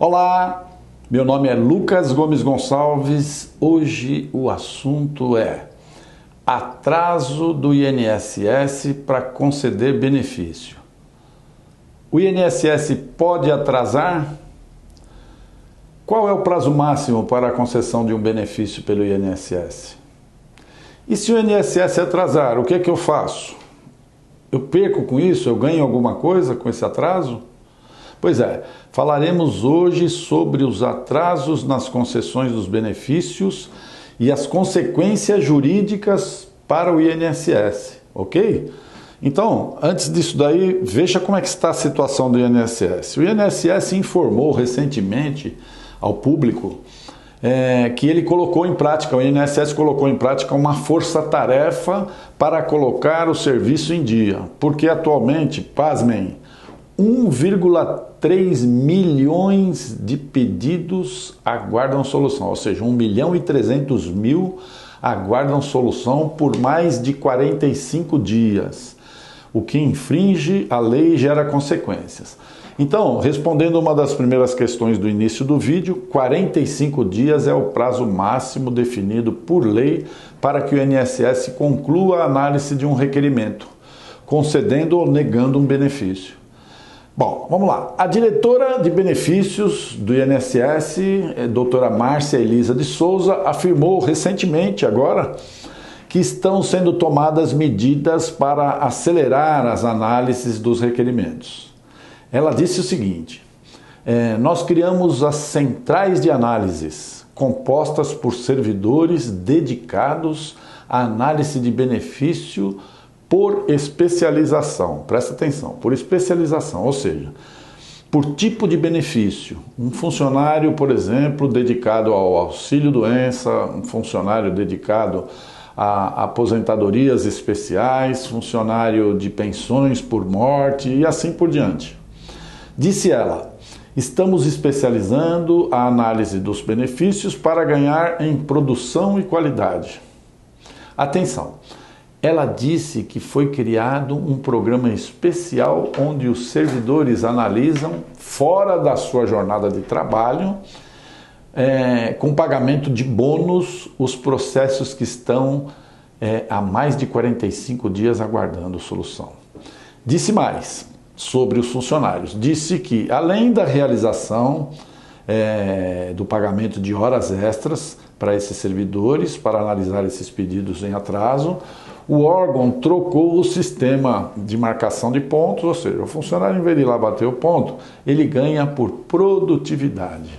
Olá, meu nome é Lucas Gomes Gonçalves. Hoje o assunto é atraso do INSS para conceder benefício. O INSS pode atrasar? Qual é o prazo máximo para a concessão de um benefício pelo INSS? E se o INSS atrasar, o que é que eu faço? Eu perco com isso? Eu ganho alguma coisa com esse atraso? Pois é, falaremos hoje sobre os atrasos nas concessões dos benefícios e as consequências jurídicas para o INSS, ok? Então, antes disso daí, veja como é que está a situação do INSS. O INSS informou recentemente ao público que ele colocou em prática, o INSS colocou em prática uma força-tarefa para colocar o serviço em dia, porque atualmente, pasmem, 1,3 milhões de pedidos aguardam solução, ou seja, 1.300.000 aguardam solução por mais de 45 dias, o que infringe a lei e gera consequências. Então, respondendo uma das primeiras questões do início do vídeo, 45 dias é o prazo máximo definido por lei para que o INSS conclua a análise de um requerimento, concedendo ou negando um benefício. Bom, vamos lá. A diretora de benefícios do INSS, doutora Márcia Elisa de Souza, afirmou recentemente agora que estão sendo tomadas medidas para acelerar as análises dos requerimentos. Ela disse o seguinte: nós criamos as centrais de análises, compostas por servidores dedicados à análise de benefício por especialização, presta atenção, por especialização, ou seja, por tipo de benefício. Um funcionário, por exemplo, dedicado ao auxílio-doença, um funcionário dedicado a aposentadorias especiais, funcionário de pensões por morte e assim por diante. Disse ela: estamos especializando a análise dos benefícios para ganhar em produção e qualidade. Atenção! Ela disse que foi criado um programa especial onde os servidores analisam, fora da sua jornada de trabalho, com pagamento de bônus, os processos que estão há mais de 45 dias aguardando solução. Disse mais sobre os funcionários. Disse que, além da realização do pagamento de horas extras para esses servidores, para analisar esses pedidos em atraso, o órgão trocou o sistema de marcação de pontos, ou seja, o funcionário, em vez de ir lá bater o ponto, ele ganha por produtividade.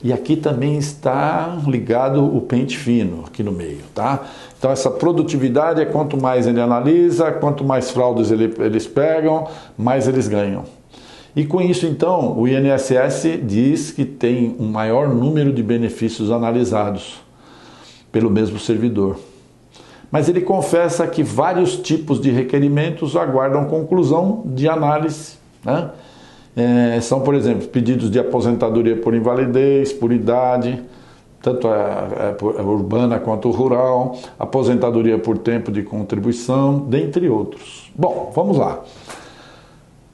E aqui também está ligado o pente fino, aqui no meio, tá? Então essa produtividade é quanto mais ele analisa, quanto mais fraudes eles pegam, mais eles ganham. E com isso, então, o INSS diz que tem um maior número de benefícios analisados pelo mesmo servidor. Mas ele confessa que vários tipos de requerimentos aguardam conclusão de análise, né? São, por exemplo, pedidos de aposentadoria por invalidez, por idade, tanto a urbana quanto rural, aposentadoria por tempo de contribuição, dentre outros. Bom, vamos lá.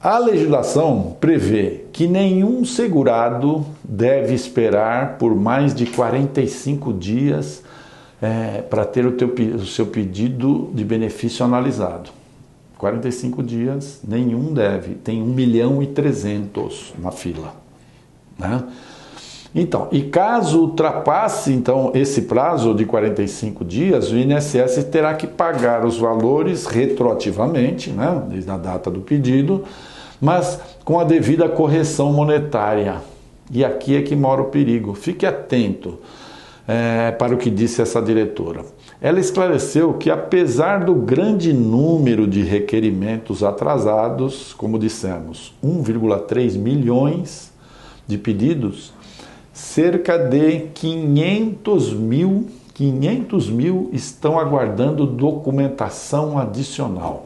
A legislação prevê que nenhum segurado deve esperar por mais de 45 dias para ter o seu pedido de benefício analisado. 45 dias, nenhum deve. Tem 1.300.000 na fila, né? Então, e caso ultrapasse então, esse prazo de 45 dias, o INSS terá que pagar os valores retroativamente, né, desde a data do pedido, mas com a devida correção monetária. E aqui é que mora o perigo. Fique atento para o que disse essa diretora. Ela esclareceu que, apesar do grande número de requerimentos atrasados, como dissemos, 1,3 milhões de pedidos, cerca de 500 mil estão aguardando documentação adicional,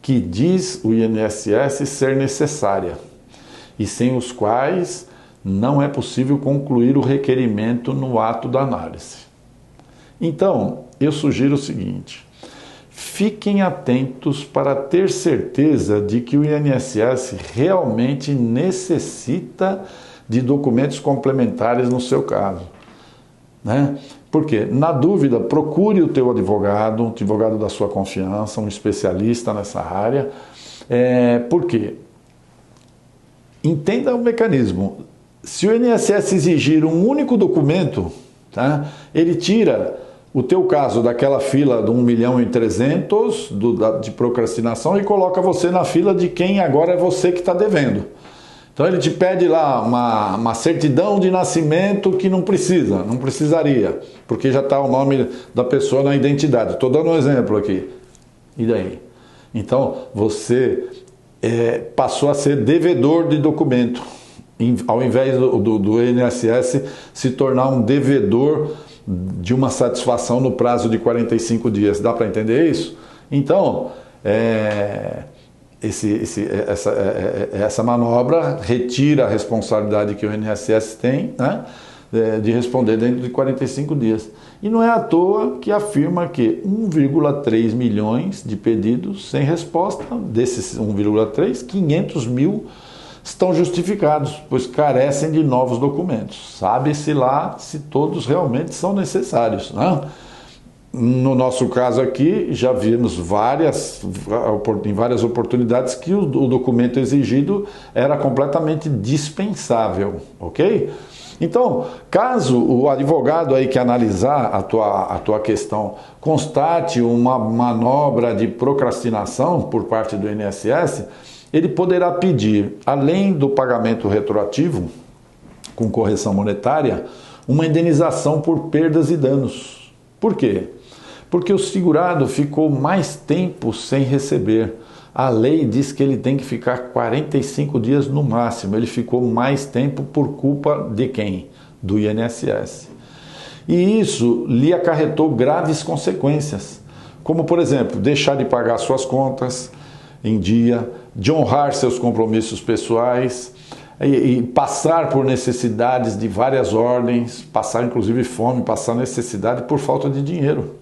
que diz o INSS ser necessária, e sem os quais não é possível concluir o requerimento no ato da análise. Então, eu sugiro o seguinte: fiquem atentos para ter certeza de que o INSS realmente necessita de documentos complementares no seu caso, né? Por quê? Na dúvida, procure o teu advogado, um advogado da sua confiança, um especialista nessa área. Por quê? Entenda o mecanismo. Se o INSS exigir um único documento, tá? Ele tira o teu caso daquela fila de 1.300.000 de procrastinação e coloca você na fila de quem agora é você que está devendo. Então ele te pede lá uma certidão de nascimento que não precisaria, porque já está o nome da pessoa na identidade. Estou dando um exemplo aqui. E daí? Então você passou a ser devedor de documento, ao invés do INSS se tornar um devedor de uma satisfação no prazo de 45 dias. Dá para entender isso? Então, essa manobra retira a responsabilidade que o INSS tem, né, de responder dentro de 45 dias. E não é à toa que afirma que 1,3 milhões de pedidos sem resposta, desses 1,3, 500 mil estão justificados, pois carecem de novos documentos. Sabe-se lá se todos realmente são necessários, né? No nosso caso aqui, já vimos em várias oportunidades que o documento exigido era completamente dispensável, ok? Então, caso o advogado aí que analisar a tua questão constate uma manobra de procrastinação por parte do INSS, ele poderá pedir, além do pagamento retroativo, com correção monetária, uma indenização por perdas e danos. Por quê? Porque o segurado ficou mais tempo sem receber. A lei diz que ele tem que ficar 45 dias no máximo. Ele ficou mais tempo por culpa de quem? Do INSS. E isso lhe acarretou graves consequências, como, por exemplo, deixar de pagar suas contas em dia, de honrar seus compromissos pessoais e passar por necessidades de várias ordens, passar inclusive fome, passar necessidade por falta de dinheiro.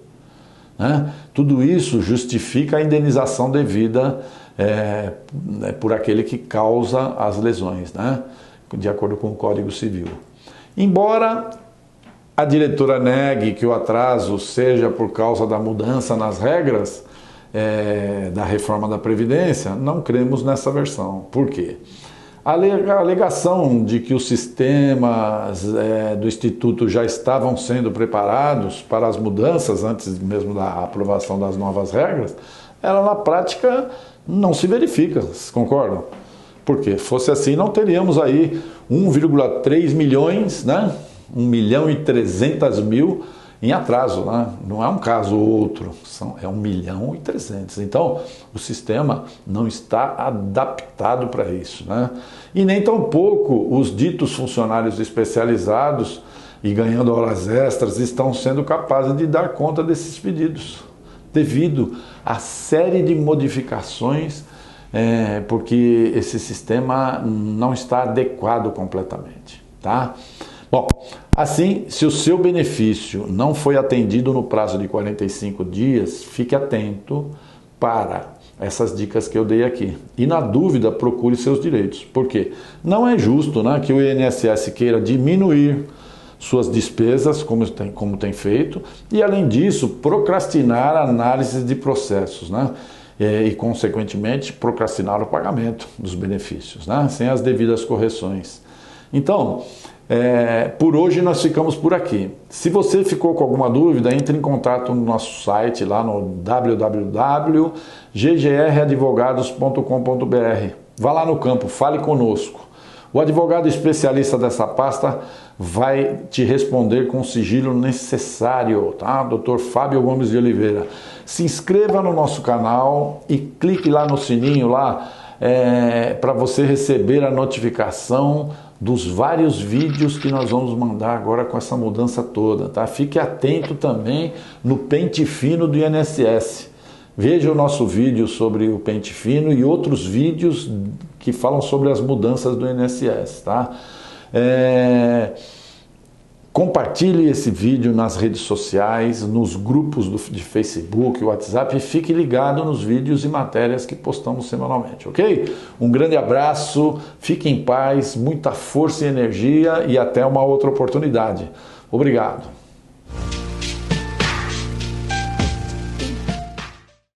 Né? Tudo isso justifica a indenização devida por aquele que causa as lesões, né? De acordo com o Código Civil. Embora a diretora negue que o atraso seja por causa da mudança nas regras da reforma da Previdência, não cremos nessa versão. Por quê? A alegação de que os sistemas do Instituto já estavam sendo preparados para as mudanças antes mesmo da aprovação das novas regras, ela na prática não se verifica, vocês concordam? Porque fosse assim, não teríamos aí 1,3 milhões, né? 1.300.000 em atraso, né? Não é um caso ou outro, é 1.300.000. Então, o sistema não está adaptado para isso, né? E nem tampouco os ditos funcionários especializados e ganhando horas extras estão sendo capazes de dar conta desses pedidos, devido à série de modificações, porque esse sistema não está adequado completamente, tá? Bom, assim, se o seu benefício não foi atendido no prazo de 45 dias, fique atento para essas dicas que eu dei aqui. E na dúvida, procure seus direitos. Por quê? Não é justo, né, que o INSS queira diminuir suas despesas, como tem feito, e além disso, procrastinar a análise de processos, né? E consequentemente, procrastinar o pagamento dos benefícios, né? Sem as devidas correções. Então, por hoje nós ficamos por aqui. Se você ficou com alguma dúvida, entre em contato no nosso site, lá no www.ggradvogados.com.br. Vá lá no campo, fale conosco. O advogado especialista dessa pasta vai te responder com o sigilo necessário, tá? Dr. Fábio Gomes de Oliveira. Se inscreva no nosso canal e clique lá no sininho lá para você receber a notificação dos vários vídeos que nós vamos mandar agora com essa mudança toda, tá? Fique atento também no pente fino do INSS. Veja o nosso vídeo sobre o pente fino e outros vídeos que falam sobre as mudanças do INSS, tá? Compartilhe esse vídeo nas redes sociais, nos grupos de Facebook, WhatsApp e fique ligado nos vídeos e matérias que postamos semanalmente, ok? Um grande abraço, fique em paz, muita força e energia e até uma outra oportunidade. Obrigado.